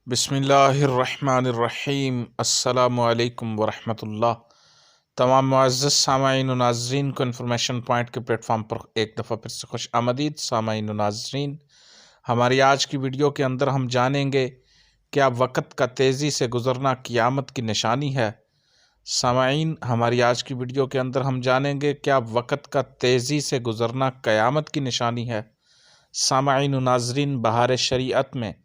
बिस्मिल्लाहिर्रहमानिर्रहीम। अस्सलाम वालेकुम वरहमतुल्लाह। तमाम मुअज़्ज़ज़ सामाईन व नाज़रीन को इन्फॉर्मेशन पॉइंट के प्लेटफॉर्म पर एक दफ़ा फिर से खुश आमदीद। सामाईन व नाज़रीन, हमारी आज की वीडियो के अंदर हम जानेंगे क्या वक़्त का तेज़ी से गुज़रना क़यामत की निशानी है। सामाईन, हमारी आज की वीडियो के अंदर हम जानेंगे क्या वक़्त का तेज़ी से गुज़रना क़यामत की निशानी है। सामाईन व नाज़रीन, बहार शरीअत में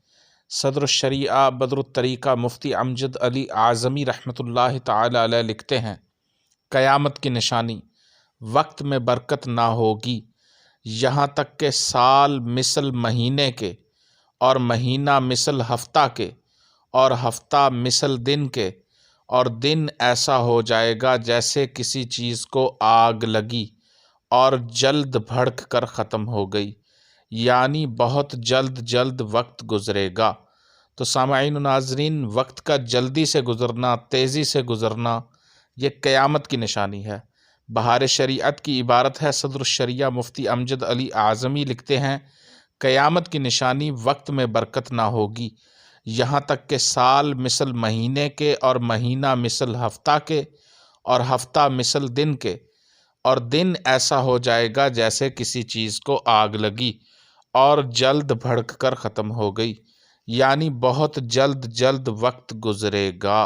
सदर शरीआ बदरुत्तरीक़ा मुफ्ती अमजद अली आज़मी रहमतुल्लाहि ताला अलैह लिखते हैं, क़यामत की निशानी वक्त में बरकत ना होगी, यहाँ तक कि साल मिसल महीने के और महीना मिसल हफ्ता के और हफ्ता मिसल दिन के और दिन ऐसा हो जाएगा जैसे किसी चीज़ को आग लगी और जल्द भड़क कर ख़त्म हो गई, यानी बहुत जल्द जल्द वक्त गुज़रेगा। तो सामाईन नाज़रीन, वक्त का जल्दी से गुज़रना, तेज़ी से गुज़रना, ये क़यामत की निशानी है। बहार शरीअत की इबारत है। सदर शरिया मुफ्ती अमजद अली आज़मी लिखते हैं, क़यामत की निशानी वक्त में बरकत ना होगी, यहाँ तक कि साल मिसल महीने के और महीना मिसल हफ्ता के और हफ्ता मिसल दिन के और दिन ऐसा हो जाएगा जैसे किसी चीज़ को आग लगी और जल्द भड़क कर ख़त्म हो गई, यानी बहुत जल्द जल्द वक्त गुज़रेगा।